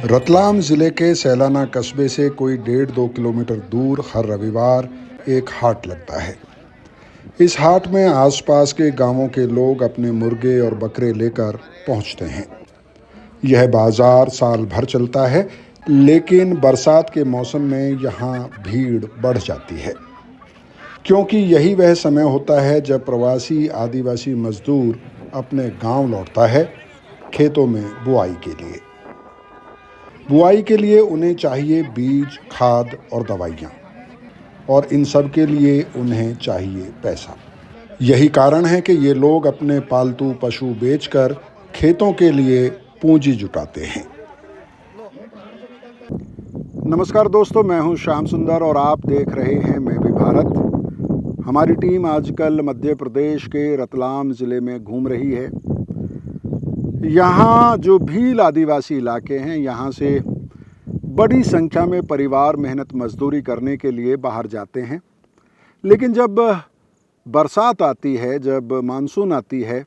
रतलाम ज़िले के सैलाना कस्बे से कोई 1.5-2 किलोमीटर दूर हर रविवार एक हाट लगता है। इस हाट में आसपास के गांवों के लोग अपने मुर्गे और बकरे लेकर पहुंचते हैं। यह बाज़ार साल भर चलता है, लेकिन बरसात के मौसम में यहाँ भीड़ बढ़ जाती है, क्योंकि यही वह समय होता है जब प्रवासी आदिवासी मजदूर अपने गांव लौटता है खेतों में बुआई के लिए। बुआई के लिए उन्हें चाहिए बीज, खाद और दवाइयाँ, और इन सब के लिए उन्हें चाहिए पैसा। यही कारण है कि ये लोग अपने पालतू पशु बेचकर खेतों के लिए पूंजी जुटाते हैं। नमस्कार दोस्तों, मैं हूं श्याम सुंदर और आप देख रहे हैं मैं भी भारत। हमारी टीम आजकल मध्य प्रदेश के रतलाम ज़िले में घूम रही है। यहाँ जो भील आदिवासी इलाके हैं, यहाँ से बड़ी संख्या में परिवार मेहनत मजदूरी करने के लिए बाहर जाते हैं, लेकिन जब बरसात आती है, जब मानसून आती है,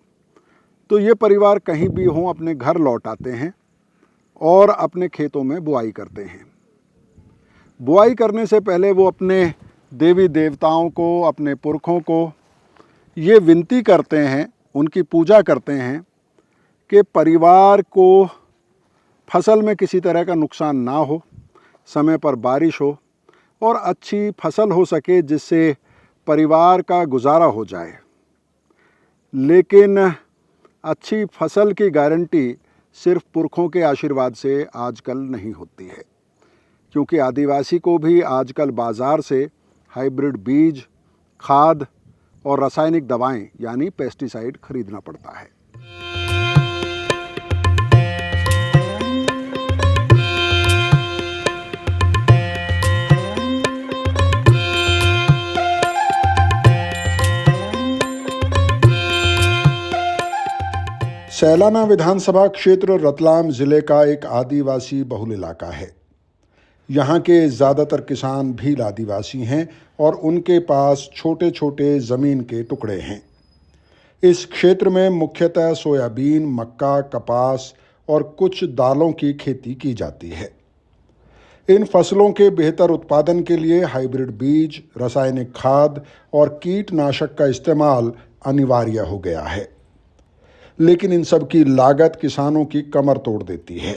तो ये परिवार कहीं भी हों अपने घर लौट आते हैं और अपने खेतों में बुआई करते हैं। बुआई करने से पहले वो अपने देवी देवताओं को, अपने पुरखों को ये विनती करते हैं, उनकी पूजा करते हैं कि परिवार को फसल में किसी तरह का नुकसान ना हो, समय पर बारिश हो और अच्छी फसल हो सके, जिससे परिवार का गुजारा हो जाए। लेकिन अच्छी फसल की गारंटी सिर्फ पुरखों के आशीर्वाद से आजकल नहीं होती है, क्योंकि आदिवासी को भी आजकल बाज़ार से हाइब्रिड बीज, खाद और रासायनिक दवाएं यानी पेस्टिसाइड खरीदना पड़ता है। सैलाना विधानसभा क्षेत्र रतलाम ज़िले का एक आदिवासी बहुल इलाका है। यहाँ के ज़्यादातर किसान भील आदिवासी हैं और उनके पास छोटे छोटे ज़मीन के टुकड़े हैं। इस क्षेत्र में मुख्यतः सोयाबीन, मक्का, कपास और कुछ दालों की खेती की जाती है। इन फसलों के बेहतर उत्पादन के लिए हाइब्रिड बीज, रासायनिक खाद और कीटनाशक का इस्तेमाल अनिवार्य हो गया है, लेकिन इन सब की लागत किसानों की कमर तोड़ देती है।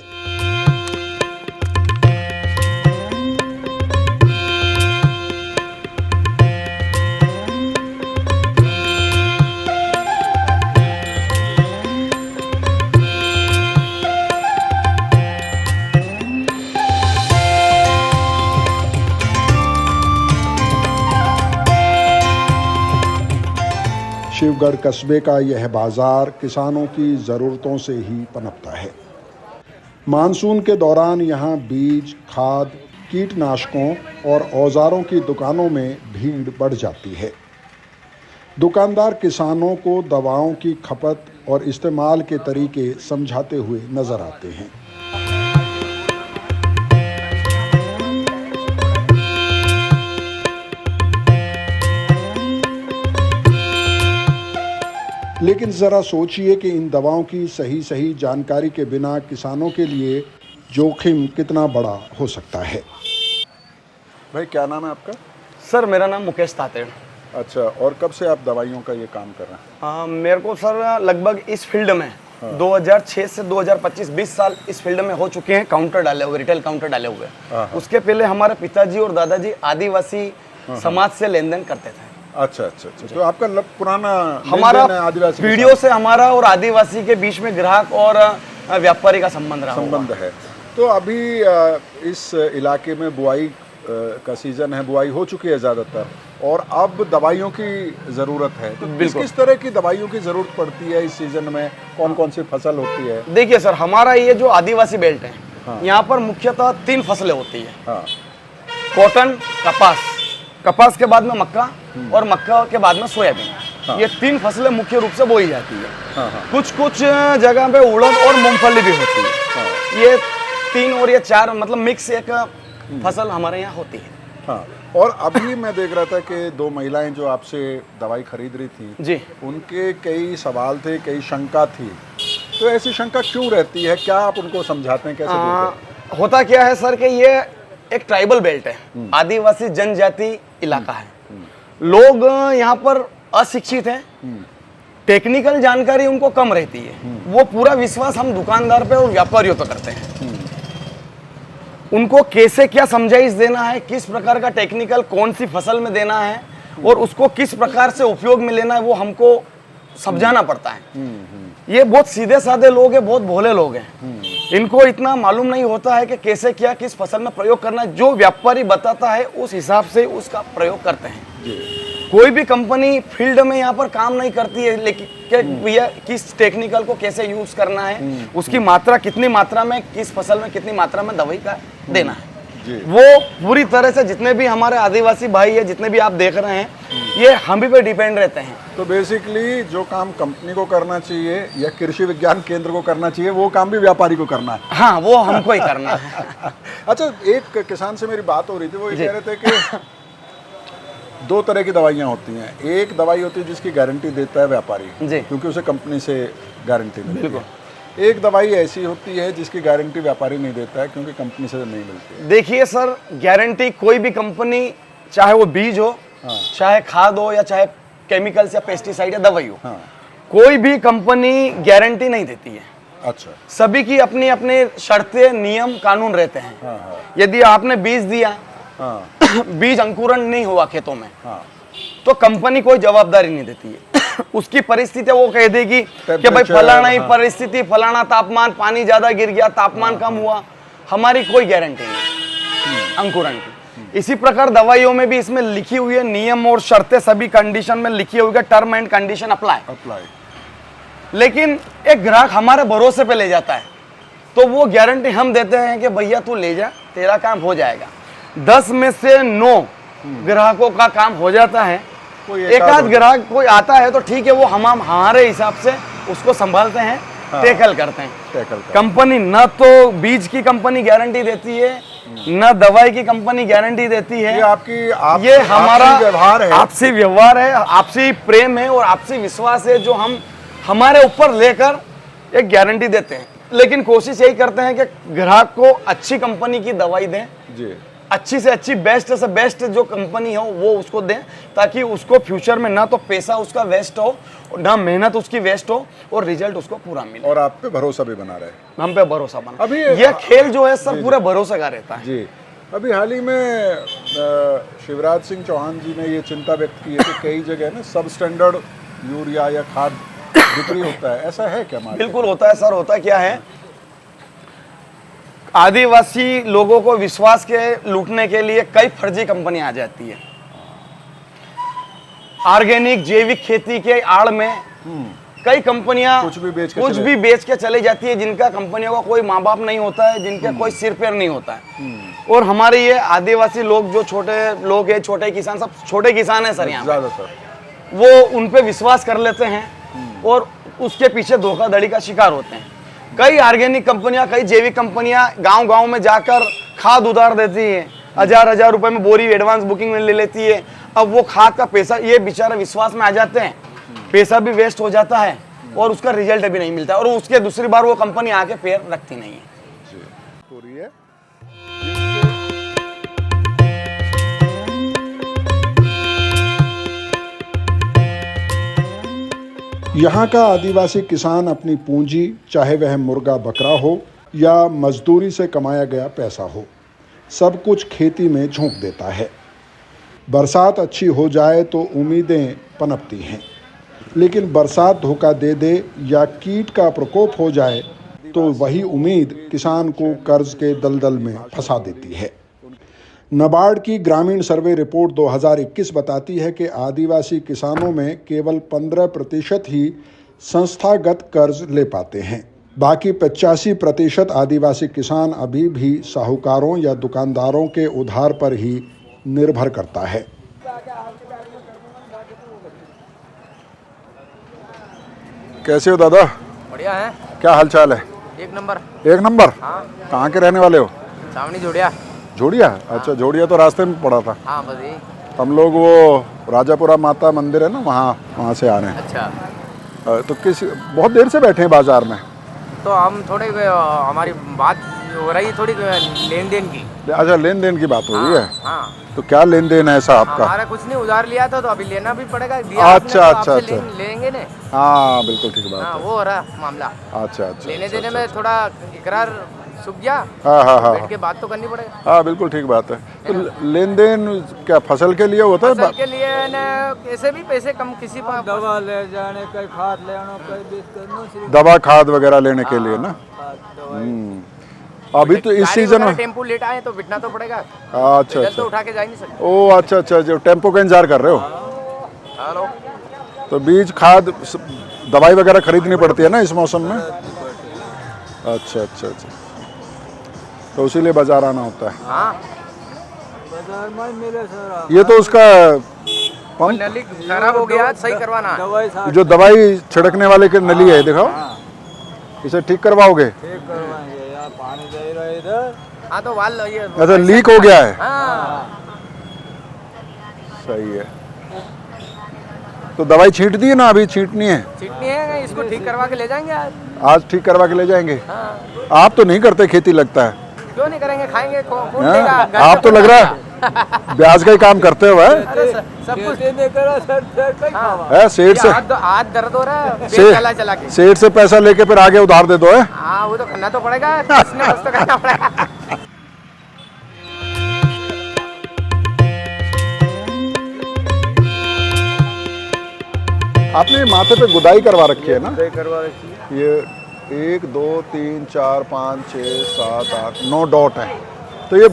शिवगढ़ कस्बे का यह बाज़ार किसानों की ज़रूरतों से ही पनपता है। मानसून के दौरान यहाँ बीज, खाद, कीटनाशकों और औजारों की दुकानों में भीड़ बढ़ जाती है। दुकानदार किसानों को दवाओं की खपत और इस्तेमाल के तरीके समझाते हुए नज़र आते हैं। लेकिन ज़रा सोचिए कि इन दवाओं की सही जानकारी के बिना किसानों के लिए जोखिम कितना बड़ा हो सकता है। भाई, क्या नाम है आपका? सर, मेरा नाम मुकेश तातेड़। अच्छा, और कब से आप दवाइयों का ये काम कर रहे हैं? मेरे को सर लगभग इस फील्ड में 2006 से 2025 20 साल इस फील्ड में हो चुके हैं। काउंटर डाले हुए, रिटेल काउंटर डाले हुए। उसके पहले हमारे पिताजी और दादाजी आदिवासी समाज से लेन देन करते थे। अच्छा। तो आपका पुराना हमारा आदिवासी पीढ़ियों से हमारा और आदिवासी के बीच में ग्राहक और व्यापारी का संबंध है। तो अभी इस इलाके में बुआई का सीजन है, बुआई हो चुकी है ज़्यादातर, और अब दवाइयों की ज़रूरत है। तो किस तरह की दवाइयों की ज़रूरत पड़ती है इस सीजन में? कौन कौन सी फसल होती है? देखिए सर, हमारा ये जो आदिवासी बेल्ट है, यहाँ पर मुख्यतः 3 फसलें होती है। कॉटन, कपास के बाद में मक्का और मक्का के बाद में सोयाबीन। ये 3 फसलें मुख्य रूप से बोई जाती है। कुछ जगह पे उड़द और मूंगफली भी होती है। ये 3 और ये 4 मतलब मिक्स एक फसल हमारे यहाँ होती है। और अभी मैं देख रहा था कि 2 महिलाएं जो आपसे दवाई खरीद रही थी जी, उनके कई सवाल थे, कई शंका थी। तो ऐसी शंका क्यों रहती है? क्या आप उनको समझाते हैं, कैसे? होता क्या है सर कि ये एक ट्राइबल बेल्ट है, आदिवासी जनजाति इलाका है। लोग यहाँ पर अशिक्षित हैं, टेक्निकल जानकारी उनको कम रहती है। वो पूरा विश्वास हम दुकानदार पे और व्यापारियों पे करते हैं। उनको कैसे क्या समझाइश देना है, किस प्रकार का टेक्निकल कौन सी फसल में देना है और उसको किस प्रकार से उपयोग में लेना है, वो हमको समझाना पड़ता है। ये बहुत सीधे साधे लोग हैं, बहुत भोले लोग हैं। इनको इतना मालूम नहीं होता है कि कैसे क्या किस फसल में प्रयोग करना है। जो व्यापारी बताता है उस हिसाब से उसका प्रयोग करते हैं। कोई भी कंपनी फील्ड में यहाँ पर काम नहीं करती है, लेकिन कि भैया किस टेक्निकल को कैसे यूज करना है, उसकी मात्रा कितनी मात्रा में किस फसल में कितनी मात्रा में दवाई का देना है, वो पूरी तरह से जितने भी हमारे आदिवासी भाई है, जितने भी आप देख रहे हैं, ये हम भी पे डिपेंड रहते हैं। तो बेसिकली जो काम कंपनी को करना चाहिए या कृषि विज्ञान केंद्र को करना चाहिए, वो काम भी व्यापारी को करना है। हाँ, वो हमको ही करना है। अच्छा, एक किसान से मेरी बात हो रही थी, वो ये कह रहे थे कि दो तरह की दवाइयाँ होती हैं। एक दवाई होती है जिसकी गारंटी देता है व्यापारी, क्योंकि उसे कंपनी से गारंटी मिलती है। एक दवाई ऐसी होती है जिसकी गारंटी व्यापारी नहीं देता है, क्योंकि कंपनी से नहीं मिलती है। देखिए सर, गारंटी कोई भी कंपनी, चाहे वो बीज हो, चाहे खाद हो, या चाहे केमिकल्स या पेस्टिसाइड या दवाई हो, कोई भी कंपनी गारंटी नहीं देती है। अच्छा। सभी की अपनी अपनी शर्तें, नियम, कानून रहते हैं। यदि आपने बीज दिया, बीज अंकुरण नहीं हुआ खेतों में, तो कंपनी कोई जवाबदारी नहीं देती है। उसकी परिस्थिति वो कह देगी कि भाई फलाना ही परिस्थिति, फलाना तापमान, पानी ज्यादा गिर गया, तापमान कम हुआ, हमारी कोई गारंटी नहीं अंकुरण की। इसी प्रकार दवाइयों में भी इसमें लिखी हुई है नियम और शर्तें, सभी कंडीशन में लिखी हुई है, टर्म एंड कंडीशन अप्लाई। लेकिन एक ग्राहक हमारे भरोसे पे ले जाता है, तो वो गारंटी हम देते हैं कि भैया तू ले जा, तेरा काम हो जाएगा। 10 में से 9 ग्राहकों का काम हो जाता है। एक आध ग्राहक कोई आता है तो ठीक है, वो हम हमारे हिसाब से उसको संभालते हैं, टैकल करते हैं। कंपनी न तो बीज की कंपनी गारंटी देती है, न दवाई की कंपनी गारंटी देती है। ये हमारा व्यवहार है, आपसी व्यवहार है, आपसी प्रेम है और आपसी विश्वास है, जो हम हमारे ऊपर लेकर एक गारंटी देते हैं। लेकिन कोशिश यही करते हैं कि ग्राहक को अच्छी कंपनी की दवाई दें जी, अच्छी से अच्छी, बेस्ट से बेस्ट जो कंपनी हो वो उसको दें, ताकि उसको फ्यूचर में ना तो पैसा उसका वेस्ट हो, ना मेहनत उसकी वेस्ट हो, और रिजल्ट उसको पूरा मिले। और आप पे भरोसा भी बना रहे। हम पे भरोसा बना। अभी ये खेल जो है सब पूरा भरोसे का रहता है जी। अभी हाल ही में शिवराज सिंह चौहान जी ने ये चिंता व्यक्त की है कि कई जगह ना सब स्टैंडर्ड यूरिया या खाद बिक्री होता है, ऐसा है क्या? बिल्कुल होता है सर। होता क्या है, आदिवासी लोगों को विश्वास के लूटने के लिए कई फर्जी कंपनियां आ जाती है। ऑर्गेनिक जैविक खेती के आड़ में कई कंपनियां कुछ भी बेच के चले जाती है, जिनका कंपनियों का कोई माँ बाप नहीं होता है, जिनका कोई सिर पैर नहीं होता है। और हमारे ये आदिवासी लोग, जो छोटे लोग हैं, छोटे किसान, सब छोटे किसान हैं सर यहाँ पे, वो उन पे विश्वास कर लेते हैं और उसके पीछे धोखाधड़ी का शिकार होते हैं। कई ऑर्गेनिक कंपनियां, कई जैविक कंपनियां गांव-गांव में जाकर खाद उधार देती है, हजार रुपए में बोरी एडवांस बुकिंग में ले लेती है। अब वो खाद का पैसा, ये बेचारे विश्वास में आ जाते हैं, पैसा भी वेस्ट हो जाता है और उसका रिजल्ट भी नहीं मिलता, और उसके दूसरी बार वो कंपनी आके पैर रखती नहीं है। यहाँ का आदिवासी किसान अपनी पूंजी, चाहे वह मुर्गा बकरा हो या मजदूरी से कमाया गया पैसा हो, सब कुछ खेती में झोंक देता है। बरसात अच्छी हो जाए तो उम्मीदें पनपती हैं, लेकिन बरसात धोखा दे दे या कीट का प्रकोप हो जाए तो वही उम्मीद किसान को कर्ज के दलदल में फंसा देती है। नाबार्ड की ग्रामीण सर्वे रिपोर्ट 2021 बताती है कि आदिवासी किसानों में केवल 15% ही संस्थागत कर्ज ले पाते हैं। बाकी 85% आदिवासी किसान अभी भी साहूकारों या दुकानदारों के उधार पर ही निर्भर करता है। कैसे हो दादा? बढ़िया है। क्या हाल चाल है? एक नंबर। एक नंबर? हाँ। कहाँ के रहने वाले हो? सावनी जोड़िया। जोड़िया? अच्छा, जोड़िया तो रास्ते में पड़ा था। हाँ, बस यही। हम लोग वो राजापुरा माता मंदिर है ना, वहाँ से आ रहे हैं। अच्छा। तो बहुत देर से बैठे हैं बाजार में। तो हम थोड़े हमारी बात हो रही है थोड़ी लेन देन की। अच्छा, लेन देन की बात हो रही है। हाँ, तो क्या लेन देन है ऐसा आपका? हमारा कुछ नहीं, उधार लिया था तो अभी लेना भी पड़ेगा। दिया अच्छा, आपने तो अच्छा, आपसे अच्छा। लेंगे ना। हाँ, बिल्कुल ठीक बात हाँ, है। वो हो रहा मामला। अच्छा अच्छा, लेने अच्छा, देने अच्छा, में थोड़ा इकरार सूख गया। हाँ हाँ हाँ बैठ के बात तो करनी पड़ेगा। हाँ, बिल्कुल ठीक बात है। तो लेन देन क्या फसल के लिए होता है? फसल के लिए ना कैसे भी पैसे कम किसी पर दवा ले जाने कई खाद ले आना कई बीज करना सिर्फ दवा खाद वगैरह लेने के लिए ना। खाद दवाई अभी तो इस गाड़ी सीजन वगैरह में। टेम्पू लेट आए तो बिठना तो पड़ेगा। अच्छा इधर तो अच्छा, उठा के जा ही नहीं सकते। ओ अच्छा अच्छा, जो टेम्पो का इंतजार कर रहे हो। हेलो, तो बीज खाद दवाई वगैरह खरीदनी पड़ती है ना इस मौसम में। अच्छा अच्छा अच्छा, तो इसीलिए बाजार आना होता है। हाँ, बाजार में मिले सारा ये तो उसका वो पंप, नली खराब हो गया, सही करवाना है। दवाई साथ जो दवाई छिड़कने वाले की नली है, दिखाओ। इसे ठीक करवाओगे? ठीक करवाएंगे। यहाँ पानी दे रहा है इधर। हाँ, तो वाल ये अच्छा, लीक हो गया है। हाँ, सही है। तो दवाई छींट दी है ना, अभी छींटनी है? चिटनी है, इसको ठीक करवा के ले जाएंगे आज। आज ठीक करवा के ले जाएंगे। हाँ, आप तो नहीं करते खेती लगता है। क्यों नहीं करेंगे, खाएंगे कौन हाँ? देगा? घर आप पे तो लग रहा है। है ब्याज का ही काम करते हो है? अरे सब कुछ खेती नहीं करा सर कई खावा। है सेठ से हाथ दर्द हो रहा है बेच से- चला चला के। सेठ से पैसा लेके फिर आगे उधार दे दो है। हाँ, वो तो करना तो पड़ेगा, किसने बस तो करना पड़ेगा। आपने माथे पे गुदाई करवा रखी है ना? दवाई करवा रखी है। ये 1 2 3 4 5 6 7 8 9 डॉट है। तो ये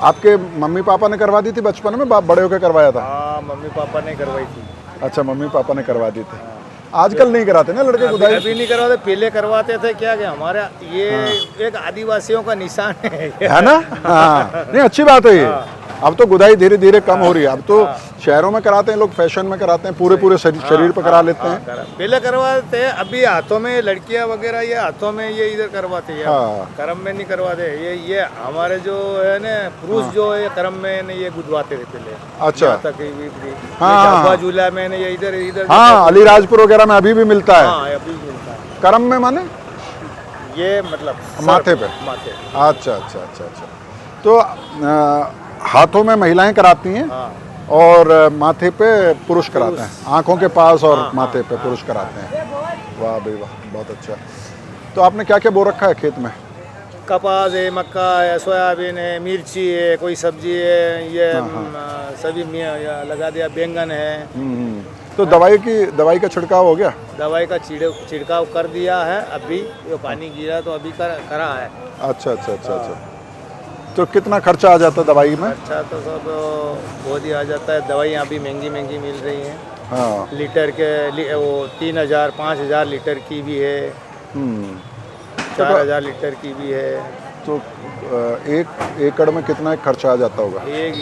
आपके मम्मी पापा ने करवा दी थी बचपन में, बाप बड़े होकर करवाया था? हाँ, मम्मी पापा ने करवाई थी। अच्छा, मम्मी पापा ने करवा दी थी। आजकल नहीं कराते ना लड़के गुदाई। अभी नहीं करवाते, पहले करवाते थे। क्या क्या हमारा ये एक आदिवासियों का निशान है। है ना? हाँ, नहीं अच्छी बात है ये। अब तो गुदाई धीरे धीरे कम हो रही है। अब तो शहरों में कराते हैं लोग, फैशन में कराते हैं, पूरे पूरे शरीर पर करा लेते हैं। पहले करवाते हैं, अभी हाथों में लड़कियां वगैरह ये हाथों में ये इधर करवाते हैं। हाँ। करम में नहीं करवाते। ये हमारे जो है ना पुरुष जो है करम में ने ये गुदवाते थे पहले। अच्छा। यहाँ तक हाँ। झाबुआ झूला में ने ये इधर इधर। हाँ, अलीराजपुर वगैरह में अभी भी मिलता है। हाँ, अभी मिलता है। करम में माने ये मतलब माथे पे। माथे। अच्छा अच्छा अच्छा अच्छा। तो हाथों में महिलाएं कराती हैं हाँ, और माथे पे पुरुष कराते हैं, आंखों के पास और माथे पे पुरुष कराते हैं। वाह भाई वाह, बहुत अच्छा। तो आपने क्या क्या बो रखा है खेत में? कपास है, मक्का है, सोयाबीन है, मिर्ची है, कोई सब्जी है, ये सभी लगा दिया। बैंगन है। तो दवाई का छिड़काव हो गया? दवाई का छिड़काव कर दिया है। अभी ये पानी गिरा तो अभी करा है। अच्छा अच्छा अच्छा अच्छा। तो कितना खर्चा आ जाता है दवाई में? अच्छा, तो सब बहुत ही आ जाता है। दवाई अभी महंगी महंगी मिल रही है। हाँ। लीटर के वो 3000 5000 लीटर की भी है। 4000 लीटर की भी है। तो 1 एकड़ में कितना खर्चा आ जाता होगा? 1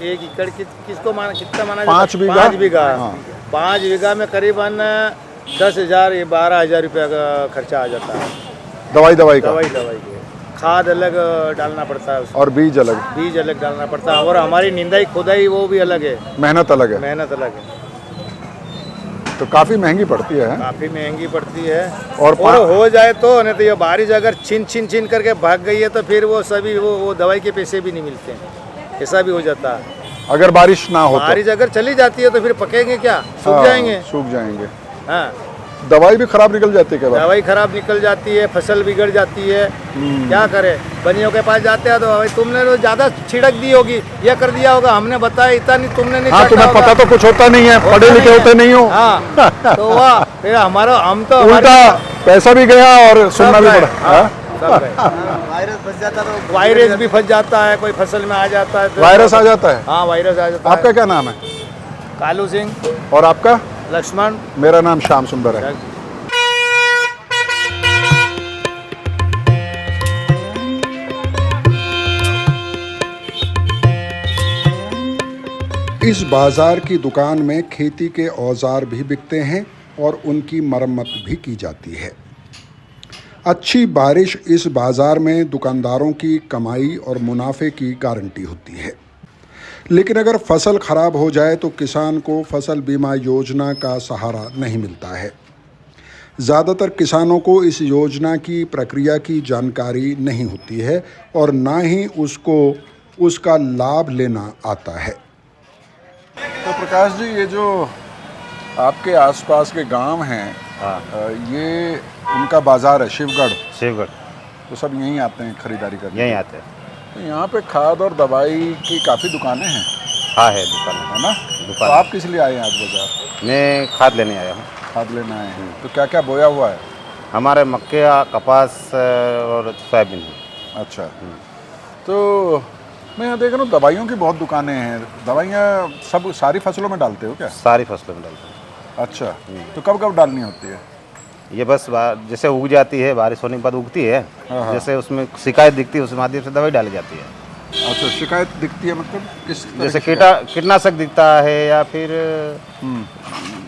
एकड़ किसको कितना माना 5 बीघा? 5 बीघा। हाँ। 5 बीघा में करीबन 10,000 या 12,000 रुपया का खर्चा आ जाता है। दवाई का? दवाई के खाद अलग डालना पड़ता है उसमें। और बीज अलग? बीज अलग डालना पड़ता है। और हमारी निंदाई खुदाई वो भी अलग है। मेहनत अलग है। मेहनत अलग है। तो काफ़ी महंगी पड़ती है। काफ़ी महंगी पड़ती है। और हो जाए तो नहीं तो ये बारिश अगर छीन करके भाग गई है तो फिर वो सभी वो दवाई के पैसे भी नहीं मिलते हैं। ऐसा भी हो जाता है। अगर बारिश ना हो तो? बारिश अगर चली जाती है तो फिर पकेंगे क्या? सूख हाँ, जाएंगे। सूख जाएंगे। हाँ, दवाई भी खराब निकल जाती है क्या? दवाई खराब निकल जाती है, फसल बिगड़ जाती है। क्या करे? बनियों के पास जाते हैं तो भाई तुमने तो ज्यादा छिड़क दी होगी, ये कर दिया होगा, हमने बताया इतना नहीं, तुमने नहीं हाँ, काटा तुम्हें होगा। पता तो कुछ होता नहीं है, पढ़े लिखे होते नहीं हो। हाँ, तो वाह, फिर हम तो उल्टा पैसा भी गया और सुनना भी पड़ा। हाँ? वायरस फंस जाता तो वायरस भी फंस जाता है, कोई फसल में आ जाता है तो वायरस आ जाता है? हाँ, वायरस आ जाता है। आपका क्या नाम है? कालू सिंह। और आपका? लक्ष्मण। मेरा नाम श्याम सुंदर है। इस बाजार की दुकान में खेती के औजार भी बिकते हैं और उनकी मरम्मत भी की जाती है। अच्छी बारिश इस बाजार में दुकानदारों की कमाई और मुनाफे की गारंटी होती है। लेकिन अगर फसल खराब हो जाए तो किसान को फसल बीमा योजना का सहारा नहीं मिलता है। ज़्यादातर किसानों को इस योजना की प्रक्रिया की जानकारी नहीं होती है और ना ही उसको उसका लाभ लेना आता है। तो प्रकाश जी, ये जो आपके आसपास के गांव हैं, ये उनका बाजार है शिवगढ़, तो सब यहीं आते हैं खरीदारी करने? यहीं आते हैं। तो यहाँ पे खाद और दवाई की काफ़ी दुकानें हैं? हाँ है दुकान, है ना? दुकान। तो आप किस लिए आए हैं आज बाजार? मैं खाद लेने आया हूँ। खाद लेना आए हैं, तो क्या क्या बोया हुआ है? हमारे मक्के, कपास और सोयाबीन है। अच्छा, तो मैं यहाँ देख रहा हूँ दवाइयों की बहुत दुकानें हैं। दवाइयाँ सब सारी फसलों में डालते हो क्या? सारी फसलों में डालते हैं। अच्छा, तो कब कब डालनी होती है? ये बस जैसे उग जाती है, बारिश होने के बाद उगती है, हाँ। जैसे उसमें शिकायत दिखती है उस माध्यम से दवाई डाली जाती है। अच्छा, शिकायत दिखती है मतलब किस तरह जैसे की शिकायत? कीटनाशक दिखता है या फिर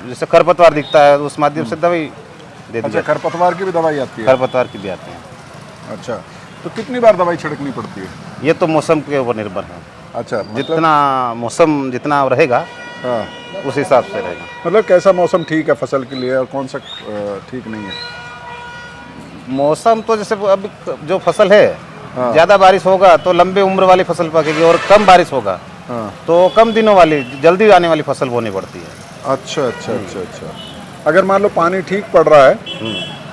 जैसे खरपतवार दिखता है, उस माध्यम से दवाई दे दी अच्छा, जाती है। खरपतवार की भी दवाई आती है? खरपतवार की भी आती है। अच्छा, तो कितनी बार दवाई छिड़कनी पड़ती है? ये तो मौसम के ऊपर निर्भर है। अच्छा, मतलब जितना मौसम जितना रहेगा हाँ, उस हिसाब से रहेगा। मतलब कैसा मौसम ठीक है फसल के लिए और कौन सा ठीक नहीं है? मौसम तो जैसे अभी जो फसल है, हाँ। ज़्यादा बारिश होगा तो लंबे उम्र वाली फसल पकेगी, और कम बारिश होगा हाँ। तो कम दिनों वाली जल्दी आने वाली फसल बोनी पड़ती है। अच्छा अच्छा अच्छा अच्छा। अगर मान लो पानी ठीक पड़ रहा है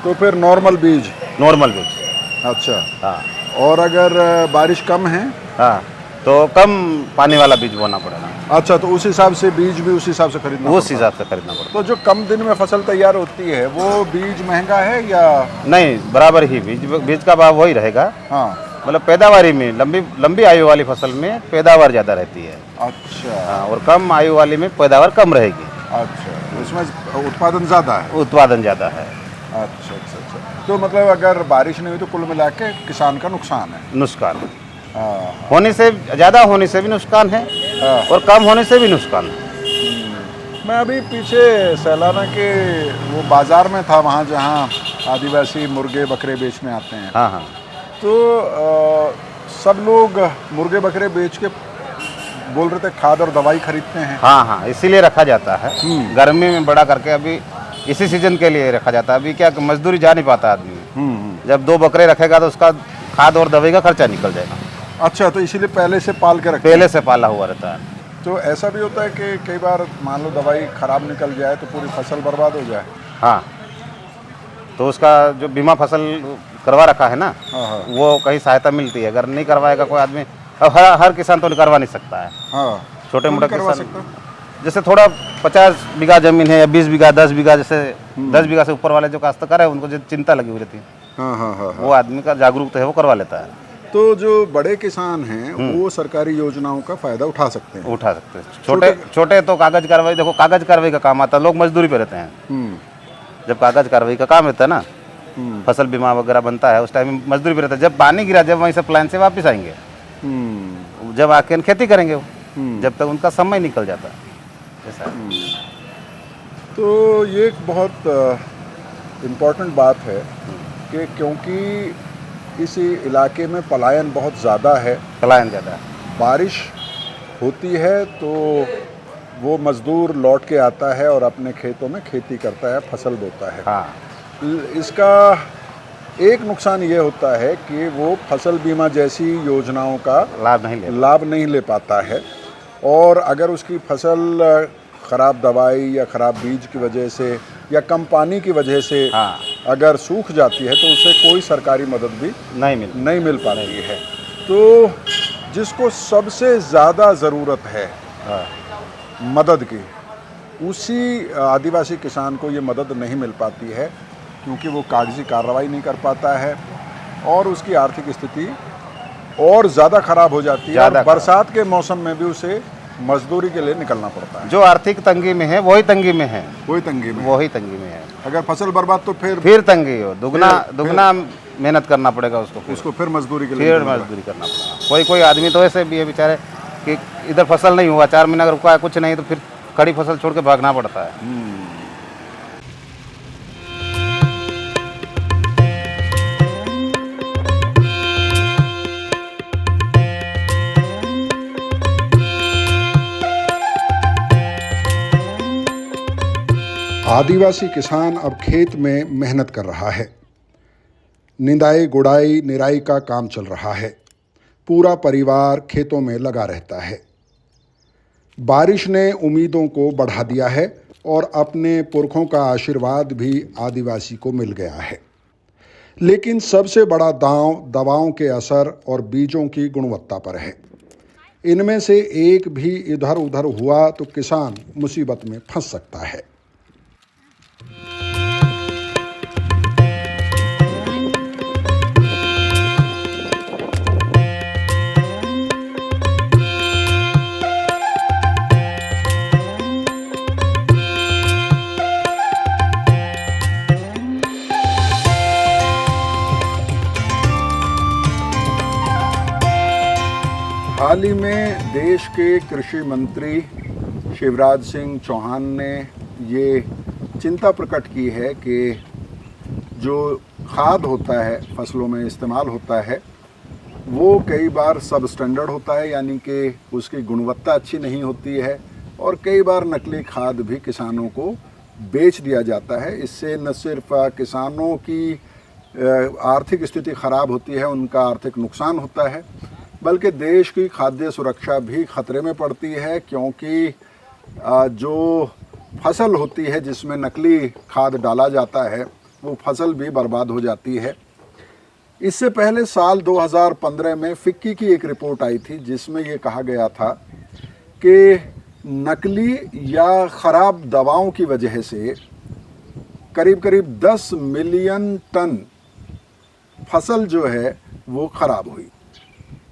तो फिर नॉर्मल बीज? नॉर्मल बीज। अच्छा, हाँ और अगर बारिश कम है? हाँ, तो कम पानी वाला बीज बोना पड़ेगा। अच्छा, तो उस हिसाब से बीज भी उस हिसाब से खरीदना उस पड़ता है? हिसाब से खरीदना पड़ेगा। तो जो कम दिन में फसल तैयार होती है वो बीज महंगा है या? नहीं, बराबर ही बीज का भाव वही रहेगा। हाँ, मतलब पैदावारी में लंबी आयु वाली फसल में पैदावार ज़्यादा रहती है। अच्छा। हाँ, और कम आयु वाली में पैदावार कम रहेगी। अच्छा, इसमें उत्पादन ज़्यादा है? उत्पादन ज़्यादा है। अच्छा अच्छा अच्छा। तो मतलब अगर बारिश नहीं हुई तो कुल मिला के किसान का नुकसान है? नुकसान हाँ होने से, ज़्यादा होने से भी नुकसान है हाँ। और कम होने से भी नुकसान है। मैं अभी पीछे सैलाना के वो बाज़ार में था, वहाँ जहाँ आदिवासी मुर्गे बकरे बेचने आते हैं। हाँ हाँ, तो सब लोग मुर्गे बकरे बेच के बोल रहे थे खाद और दवाई खरीदते हैं। हाँ हाँ, इसीलिए रखा जाता है। गर्मी में बड़ा करके अभी इसी सीजन के लिए रखा जाता है। अभी क्या मजदूरी जा नहीं पाता आदमी। जब 2 बकरे रखेगा तो उसका खाद और दवाई का खर्चा निकल जाएगा। अच्छा, तो इसीलिए पहले से पाल के रखते पहले से पाला हुआ रहता है। हैं। तो ऐसा भी होता है कि कई बार मान लो दवाई खराब निकल जाए तो पूरी फसल बर्बाद हो जाए? हाँ, तो उसका जो बीमा फसल करवा रखा है ना, हाँ हाँ वो कहीं सहायता मिलती है। अगर नहीं करवाएगा कोई आदमी, अब हर किसान तो करवा नहीं सकता है। हाँ। छोटे मोटे करवा किसान, सकता? जैसे थोड़ा 50 बीघा जमीन है या 20 बीघा 10 बीघा, जैसे 10 बीघा से ऊपर वाले जो काश्तकार है उनको जो चिंता लगी हुई रहती है, हाँ हाँ हाँ। वो आदमी का जागरूक है, वो करवा लेता है। तो जो बड़े किसान हैं वो सरकारी योजनाओं का फायदा उठा सकते हैं? उठा सकते हैं। छोटे तो कागज कार्रवाई, देखो कागज कार्रवाई का काम आता है, लोग मजदूरी पे रहते हैं। जब कागज कार्रवाई का काम रहता है ना, फसल बीमा वगैरह बनता है, उस टाइम मजदूरी पे रहता है। जब पानी गिरा, जब वहीं से प्लान से वापस आएंगे, जब आके खेती करेंगे वो, जब तक उनका समय निकल जाता है। ऐसा है। तो ये एक बहुत इम्पोर्टेंट बात है कि क्योंकि इस इलाके में पलायन बहुत ज़्यादा है, पलायन ज़्यादा है, बारिश होती है तो वो मज़दूर लौट के आता है और अपने खेतों में खेती करता है, फसल बोता है। हाँ, इसका एक नुकसान ये होता है कि वो फसल बीमा जैसी योजनाओं का लाभ नहीं ले पाता है, और अगर उसकी फसल ख़राब दवाई या ख़राब बीज की वजह से या कम पानी की वजह से हाँ, अगर सूख जाती है तो उसे कोई सरकारी मदद भी नहीं मिल पाती है। तो जिसको सबसे ज़्यादा ज़रूरत है मदद की, उसी आदिवासी किसान को ये मदद नहीं मिल पाती है, क्योंकि वो कागजी कार्रवाई नहीं कर पाता है और उसकी आर्थिक स्थिति और ज़्यादा ख़राब हो जाती है, और बरसात के मौसम में भी उसे मजदूरी के लिए निकलना पड़ता है। जो आर्थिक तंगी में है वही तंगी में है, वही तंगी में है। अगर फसल बर्बाद तो फिर तंगी हो, दुगना मेहनत करना पड़ेगा उसको फिर मजदूरी के लिए मजदूरी करना पड़ेगा। कोई आदमी तो ऐसे भी है बेचारे कि इधर फसल नहीं हुआ, 4 महीना अगर रुका है कुछ नहीं, तो फिर खड़ी फसल छोड़ के भागना पड़ता है। आदिवासी किसान अब खेत में मेहनत कर रहा है। निंदाई गुड़ाई निराई का काम चल रहा है। पूरा परिवार खेतों में लगा रहता है। बारिश ने उम्मीदों को बढ़ा दिया है और अपने पुरखों का आशीर्वाद भी आदिवासी को मिल गया है। लेकिन सबसे बड़ा दांव दवाओं के असर और बीजों की गुणवत्ता पर है। इनमें से एक भी इधर उधर हुआ तो किसान मुसीबत में फंस सकता है। हाल ही में देश के कृषि मंत्री शिवराज सिंह चौहान ने ये चिंता प्रकट की है कि जो खाद होता है फसलों में इस्तेमाल होता है वो कई बार सब स्टैंडर्ड होता है, यानी कि उसकी गुणवत्ता अच्छी नहीं होती है और कई बार नकली खाद भी किसानों को बेच दिया जाता है। इससे न सिर्फ किसानों की आर्थिक स्थिति ख़राब होती है, उनका आर्थिक नुकसान होता है, बल्कि देश की खाद्य सुरक्षा भी खतरे में पड़ती है, क्योंकि जो फसल होती है जिसमें नकली खाद डाला जाता है वो फसल भी बर्बाद हो जाती है। इससे पहले साल 2015 में फिक्की की एक रिपोर्ट आई थी जिसमें ये कहा गया था कि नकली या ख़राब दवाओं की वजह से करीब करीब 10 मिलियन टन फसल जो है वो ख़राब हुई,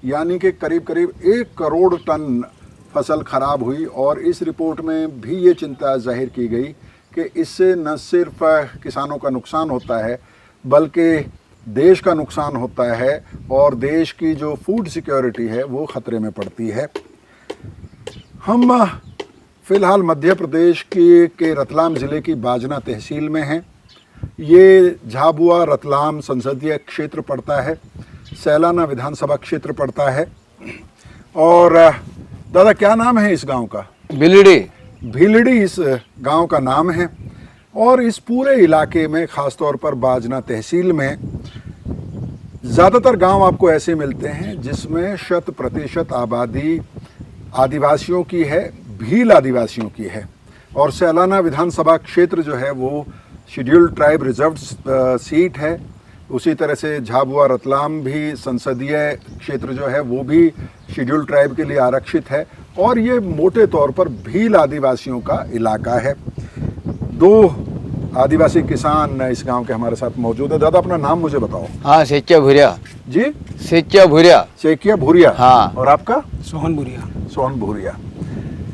यानी कि करीब करीब 1 करोड़ टन फसल खराब हुई। और इस रिपोर्ट में भी ये चिंता जाहिर की गई कि इससे न सिर्फ किसानों का नुकसान होता है बल्कि देश का नुकसान होता है और देश की जो फूड सिक्योरिटी है वो खतरे में पड़ती है। हम फ़िलहाल मध्य प्रदेश के रतलाम ज़िले की बाजना तहसील में हैं। ये झाबुआ रतलाम संसदीय क्षेत्र पड़ता है, सैलाना विधानसभा क्षेत्र पड़ता है। और दादा क्या नाम है इस गांव का? भीलड़ी इस गांव का नाम है। और इस पूरे इलाके में ख़ासतौर पर बाजना तहसील में ज़्यादातर गांव आपको ऐसे मिलते हैं जिसमें 100% आबादी आदिवासियों की है, भील आदिवासियों की है। और सैलाना विधानसभा क्षेत्र जो है वो शेड्यूल्ड ट्राइब रिजर्व सीट है। उसी तरह से झाबुआ रतलाम भी संसदीय क्षेत्र जो है वो भी शेड्यूल्ड ट्राइब के लिए आरक्षित है और ये मोटे तौर पर भील आदिवासियों का इलाका है। 2 आदिवासी किसान इस गांव के हमारे साथ मौजूद है। दादा अपना नाम मुझे बताओ। हाँ, सेकिया भूरिया जी, सेकिया भूरिया। हाँ। और आपका? सोहन भूरिया।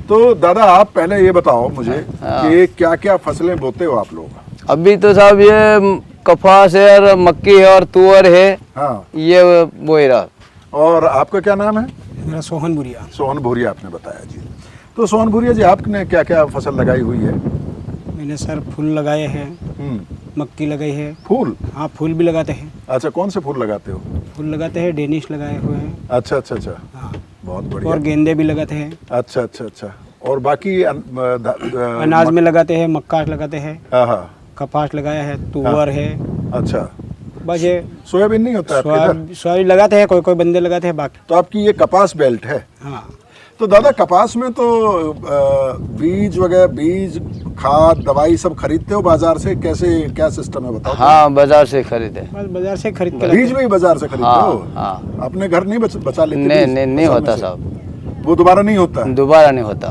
तो दादा आप पहले ये बताओ मुझे कि क्या क्या फसलें बोते हो आप लोग? अभी तो साहब ये कपास है और मक्की है और तुअर है। हाँ, ये बोई रहा। और आपका क्या नाम है? मेरा सोहन भूरिया आपने बताया जी। तो सोहन भूरिया जी आपने क्या क्या फसल लगाई हुई है? मैंने सर फूल लगाए हैं, मक्की लगाई है। फूल? हाँ, फूल भी लगाते हैं। अच्छा, कौन से फूल लगाते हो? फूल लगाते हैं, डेनिश लगाए हुए हैं। अच्छा। हाँ, बहुत बढ़िया। और गेंदे भी लगाते हैं। अच्छा। और बाकी अनाज में लगाते हैं, मक्का लगाते हैं, हाँ, कपास लगाया है, तुअर है। अच्छा, बस ये सोयाबीन नहीं होता आपके इधर? सोयाबीन लगाते हैं, कोई बंदे लगाते हैं बाकी। तो आपकी ये कपास बेल्ट है? हाँ। तो दादा कपास में तो बीज वगैरह, बीज खाद दवाई सब खरीदते हो बाजार से? कैसे क्या सिस्टम है बताओ? हाँ, बाजार से खरीदे। बस बाजार से खरीद के बीज भी बाजार से खरीदते हो? हाँ। अपने घर नहीं बचा लेते? नहीं होता साहब, वो दोबारा नहीं होता? दोबारा नहीं होता।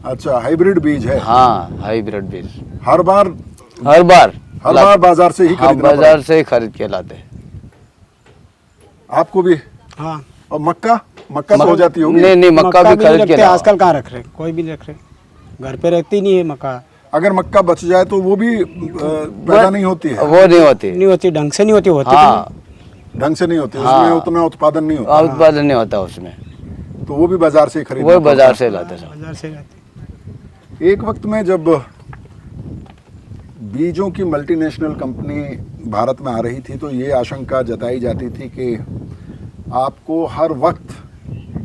अच्छा, हाइब्रिड बीज है? हाँ, हाइब्रिड बीज हर बार बाजार से ही खरीदना? बाजार से ही खरीद के लाते। आपको भी? हाँ। और मक्का तो हो जाती होगी? नहीं, मक्का भी खरीद के। आजकल कहाँ रख रहे, कोई भी रख रहे, घर पे रहती नहीं है मक्का। अगर मक्का बच जाए तो वो भी पैदा नहीं होती है? वो नहीं होती, ढंग से नहीं होती। हाँ, ढंग से नहीं होती, उसमें उतना उत्पादन नहीं होता। उत्पादन नहीं होता उसमें, तो वो भी बाजार से खरीदना? वो बाजार से लाते हैं। बाजार से लाते। एक वक्त में जब बीजों की मल्टीनेशनल कंपनी भारत में आ रही थी तो ये आशंका जताई जाती थी कि आपको हर वक्त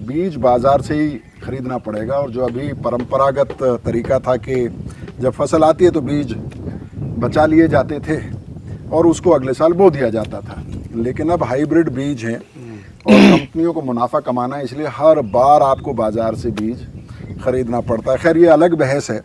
बीज बाजार से ही खरीदना पड़ेगा, और जो अभी परंपरागत तरीका था कि जब फसल आती है तो बीज बचा लिए जाते थे और उसको अगले साल बो दिया जाता था। लेकिन अब हाइब्रिड बीज हैं और कंपनियों को मुनाफा कमाना है, इसलिए हर बार आपको बाजार से बीज खरीदना पड़ता है। खैर ये अलग बहस है।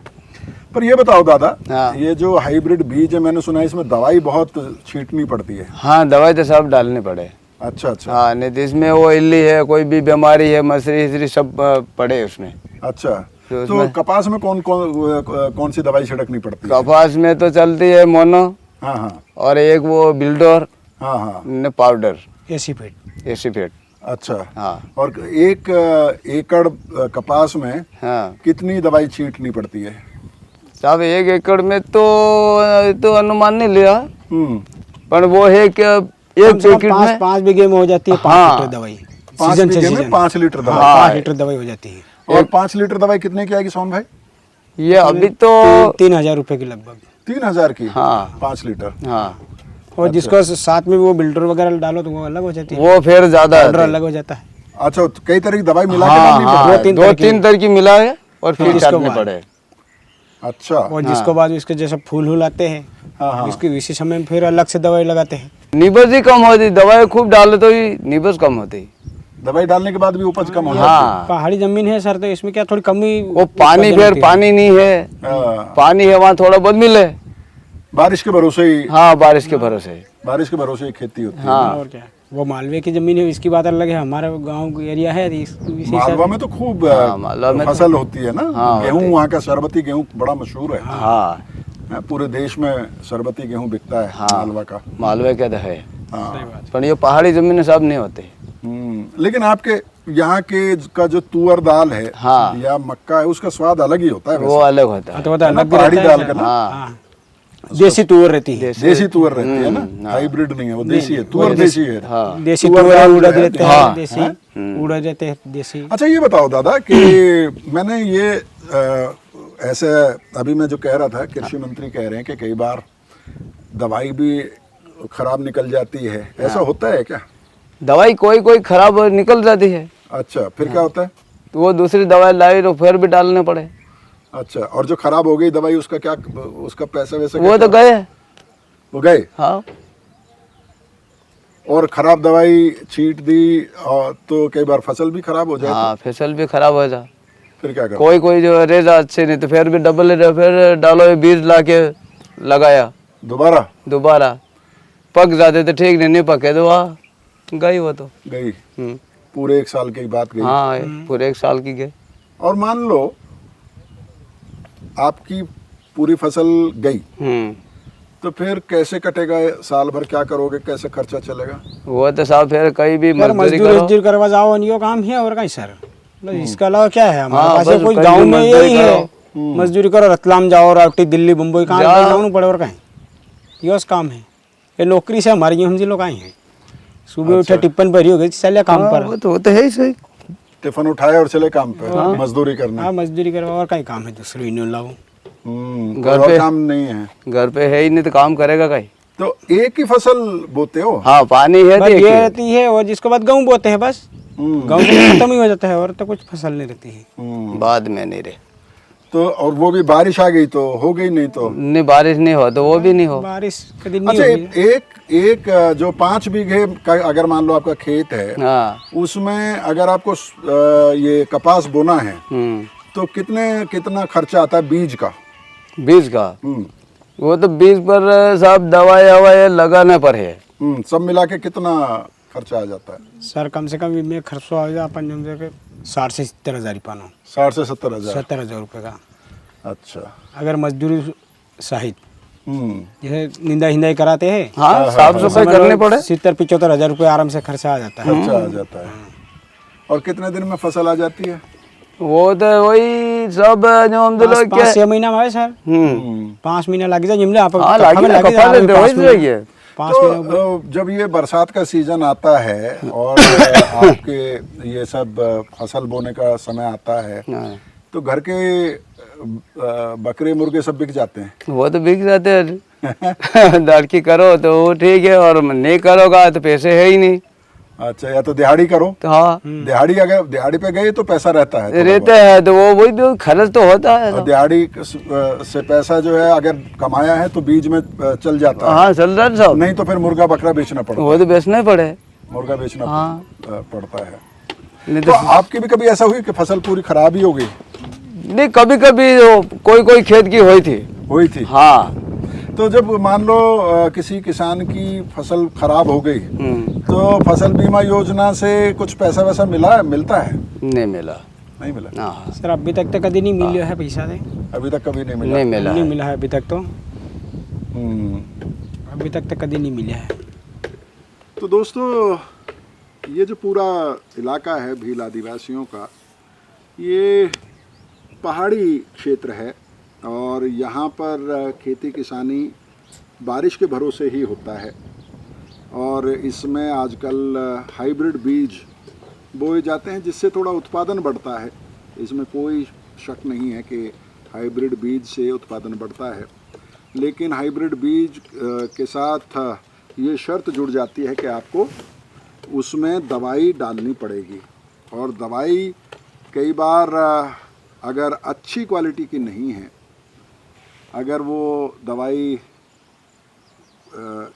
पर ये बताओ दादा, हाँ। ये जो हाइब्रिड बीज है, मैंने सुना है इसमें दवाई बहुत छींटनी पड़ती है। हाँ, दवाई तो सब डालने पड़े। अच्छा अच्छा। हाँ, नहीं तो इसमें वो इल्ली है, कोई भी बीमारी है, मसरी इसरी सब पड़े उसमें। अच्छा, तो तो उसमें- कपास में कौन सी दवाई छिड़कनी पड़ती है? कपास में तो चलती है मोनो हाँ हाँ और एक वो बिल्डोर हाँ हाँ। ने पाउडर एसीफेट। एसीफेट। अच्छा। हाँ और एक एकड़ कपास में हाँ, कितनी दवाई छींटनी पड़ती है? साहब 1 एकड़ में तो अनुमान नहीं लिया, पर वो है कि एक पैकेट में 5 बीघे में हो जाती है 5 हाँ। लीटर दवाई। 5 सीजन से बीघे में सीजन 5 लीटर दवाई। हाँ। 5 लीटर दवाई हो जाती है। और 5 लीटर दवाई कितने की आएगी सोहन भाई? ये अभी तो 3,000 रुपए की लगभग। 3,000 की? हाँ। 5 लीटर। हाँ, और जिसको साथ में वो बिल्डर वगैरह डालो तो वो अलग हो जाती है, वो फिर ज्यादा पाउडर आती है। अलग हो जाता है। अच्छा, तो कई तरह की दवाई मिला के हाँ डालनी पड़ती हाँ, है। 2-3 तरह की मिला है और फिर जिसको छाटने बाद- पड़े। अच्छा। और जिसको बाद इसके जैसे फूल आते हैं, हाँ हाँ। इसके इसी समय में फिर अलग से दवाई लगाते हैं। निबस ही कम होती, दवाई खूब डाले तो ही निबस कम होती। दवाई डालने के बाद भी उपज कम हो जाती हाँ, पहाड़ी जमीन है सर, तो इसमें क्या थोड़ी कमी वो पानी उत्पादन फिर होती है। पानी नहीं है, है। हाँ, पानी है वहाँ थोड़ा बहुत मिले। बारिश के भरोसे ही, हाँ, बारिश के भरोसे। बारिश के भरोसे ही खेती होती है। हाँ, और क्या, वो मालवे की जमीन है, इसकी बात अलग है। हमारा गांव एरिया है इसी मालवा में तो खूब हाँ, मालवा में तो- फसल होती है ना। हाँ, गेहूं, होती है। वहाँ का शरबती गेहूं बड़ा मशहूर है। हाँ, पूरे देश में शरबती गेहूं बिकता है हाँ। मालवा का। मालवे का तो है, हाँ। पर ये पहाड़ी जमीन सब नहीं होते। लेकिन आपके यहाँ के का जो तुअर दाल है हाँ। या मक्का है, उसका स्वाद अलग ही होता है वो वैसे। अलग होता है। तो है ना, अलग भी पहाड़ी रहता है दाल का सर। ना। हाँ, हाँ, देसी तुअर रहती है। देसी तुअर रहती है ना, हाइब्रिड नहीं है, वो देसी है, तुअर देसी है। हाँ, देसी तुअर तुअर दाल उड़द जो है, रहते हाँ। हैं, देसी उड़द रहते हैं देसी। अच्छा ये बताओ दादा कि मैंने ये ऐसे अभी मैं जो कह रहा था, कृषि मंत्री कह रहे हैं कि कई बार दवाई भी खराब निकल जाती है, ऐसा होता है क्या? दवाई कोई खराब निकल जाती है अच्छा, फिर क्या होता है? तो वो दूसरी दवाई लाई तो फिर भी डालने पड़े। अच्छा, और जो खराब हो गई दवाई उसका क्या, उसका पैसा वैसे वो क्या? तो गए। वो गए। हाँ, और खराब दवाई छींट दी और तो कई बार फसल भी खराब हो जाए हाँ, फसल भी खराब हो जा। तो फिर क्या करो? कोई जो रेजा अच्छे नहीं तो फिर भी डबल फिर डालो, ये बीज ला के लगाया, दोबारा पक जाते तो ठीक, नहीं पके तो वहाँ गई वो तो। गई पूरे 1 साल की बात गई। हाँ, पूरे 1 साल की गई। और मान लो आपकी पूरी फसल गई, तो फिर कैसे कटेगा साल भर? क्या करोगे, कैसे खर्चा चलेगा? वो तो साहब फिर कहीं भी यार मजदूरी मजदूर करो। मजदूर करवा जाओ, और यो काम है और कहीं सर, बस इसके अलावा क्या है हमारे हाँ, पास? बस कोई कहीं गांव भी में मजदूरी यही है, करो। मजदूरी करो, रतलाम जाओ, रावटी, दिल्ली, मुंबई, कहाँ जा। जाना पड़े और कहीं यो काम है। ये नौकरी से हमारी हम जी लोग आए हैं, सुबह उठे टिप्पन भरी हो गई, चले काम हाँ, पर। वो तो है ही सही। टिफिन उठाए और चले काम पे, मजदूरी करने। हाँ, मजदूरी करवा और कहीं काम है दूसरे इन्हों लाओ। घर पे काम नहीं है घर पे है ही नहीं तो काम करेगा कहीं। तो एक ही फसल बोते हो? हाँ, पानी है बस तो एक ये ही है। रहती है, और जिसके बाद गेहूँ बोते हैं, बस गेहूँ खत्म ही हो जाता है, और तो कुछ फसल नहीं रहती है। बाद में नहीं रहे। तो और वो भी बारिश आ गई तो हो गई, नहीं तो नहीं, बारिश नहीं हो तो वो भी नहीं हो। बारिश के दिन नहीं अच्छा। होगी। एक जो 5 बीघे का अगर मान लो आपका खेत है, हाँ, उसमें अगर आपको ये कपास बोना है तो कितना खर्चा आता है बीज का? बीज का हम्म, वो तो बीज पर सब दवाई लगाने पर है। सब मिला के कितना खर्चा आ जाता है? सर कम से कम इनमें खर्चो आ जाए अपन जम के 60 से 70 हज़ार पानो। 60 से 70 हजार। 70 हज़ार रुपये का, अच्छा। अगर मजदूरी सहित हम्म, जैसे निंदा हिंदाई कराते हैं, हाँ, साफ सफाई करने पड़े। 70-75 हज़ार रुपये आराम से खर्चा आ जाता है। खर्चा आ जाता है। और कितने दिन में फसल आ जाती है? वो तो वही सब जो हम तो लोग 5-6 महीना में है सर, 5 महीना लग जाए जिमले आप हाँ, लागी ना, कपा लेते हो, वही जाइए। 5 तो महीना। जब ये बरसात का सीजन आता है और आपके ये सब फसल बोने का समय आता है, हाँ, तो घर के बकरे मुर्गे सब बिक जाते हैं। वो तो बिक जाते हैं। लड़की करो तो वो ठीक है, और नहीं करोगा तो पैसे है ही नहीं। अच्छा, या तो दिहाड़ी करो। तो हाँ दिहाड़ी, अगर दिहाड़ी पे गए तो पैसा रहता है थोड़ा रहते हैं, तो वो वही तो खर्च तो होता है। बहुत। और दिहाड़ी से पैसा जो है अगर कमाया है तो बीच में चल जाता है। हाँ चल रहा है सब। नहीं तो फिर मुर्गा बकरा बेचना पड़ता वो है। तो बेचना ही पड़े। मुर्गा बेचना हाँ। पड़ता है। नहीं तो आपकी भी कभी ऐसा हुई कि फसल पूरी खराब ही हो गई? नहीं, कभी कभी कोई खेत की हुई थी। हाँ। तो जब मान लो किसी किसान की फसल खराब हो गई तो फसल बीमा योजना से कुछ पैसा वैसा मिलता है? नहीं मिला। नहीं मिला। हाँ सर अभी तक तो कभी नहीं मिले है पैसा दे। अभी तक कभी नहीं मिला। नहीं मिला नहीं है। मिला है अभी तक तो। हम्म। अभी तक तो कभी नहीं मिला है। तो दोस्तों, ये जो पूरा इलाका है भील आदिवासियों का, ये पहाड़ी क्षेत्र है और यहाँ पर खेती किसानी बारिश के भरोसे ही होता है। और इसमें आजकल हाइब्रिड बीज बोए जाते हैं जिससे थोड़ा उत्पादन बढ़ता है। इसमें कोई शक नहीं है कि हाइब्रिड बीज से उत्पादन बढ़ता है, लेकिन हाइब्रिड बीज के साथ ये शर्त जुड़ जाती है कि आपको उसमें दवाई डालनी पड़ेगी। और दवाई कई बार अगर अच्छी क्वालिटी की नहीं है, अगर वो दवाई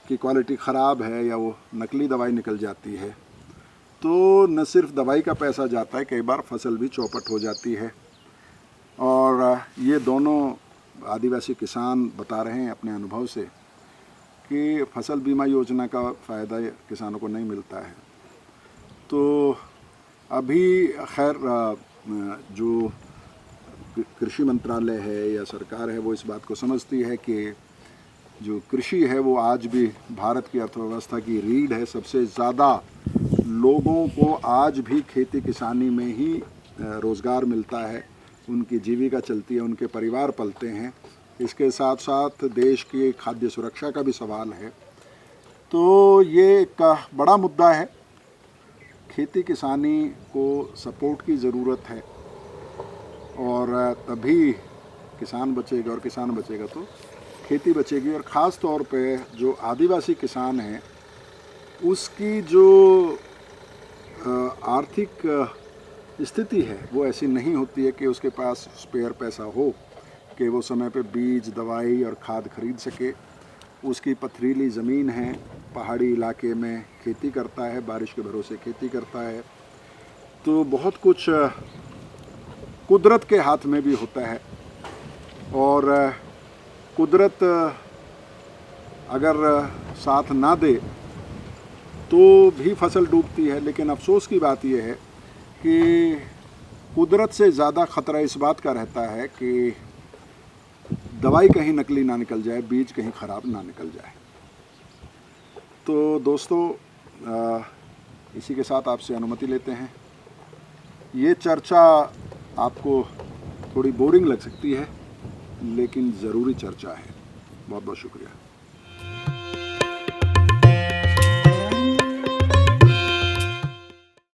की क्वालिटी ख़राब है या वो नकली दवाई निकल जाती है तो न सिर्फ दवाई का पैसा जाता है, कई बार फसल भी चौपट हो जाती है। और ये दोनों आदिवासी किसान बता रहे हैं अपने अनुभव से कि फसल बीमा योजना का फ़ायदा किसानों को नहीं मिलता है। तो अभी खैर जो कृषि मंत्रालय है या सरकार है वो इस बात को समझती है कि जो कृषि है वो आज भी भारत की अर्थव्यवस्था की रीढ़ है। सबसे ज़्यादा लोगों को आज भी खेती किसानी में ही रोज़गार मिलता है, उनकी जीविका चलती है, उनके परिवार पलते हैं। इसके साथ साथ देश की खाद्य सुरक्षा का भी सवाल है। तो ये एक बड़ा मुद्दा है। खेती किसानी को सपोर्ट की ज़रूरत है और तभी किसान बचेगा, और किसान बचेगा तो खेती बचेगी। और ख़ास तौर पे जो आदिवासी किसान हैं उसकी जो आर्थिक स्थिति है वो ऐसी नहीं होती है कि उसके पास स्पेयर पैसा हो कि वो समय पे बीज, दवाई और खाद खरीद सके। उसकी पथरीली ज़मीन है, पहाड़ी इलाके में खेती करता है, बारिश के भरोसे खेती करता है। तो बहुत कुछ कुदरत के हाथ में भी होता है और कुदरत अगर साथ ना दे तो भी फसल डूबती है। लेकिन अफसोस की बात यह है कि कुदरत से ज़्यादा ख़तरा इस बात का रहता है कि दवाई कहीं नकली ना निकल जाए, बीज कहीं ख़राब ना निकल जाए। तो दोस्तों, इसी के साथ आपसे अनुमति लेते हैं। ये चर्चा आपको थोड़ी बोरिंग लग सकती है लेकिन ज़रूरी चर्चा है। बहुत बहुत शुक्रिया।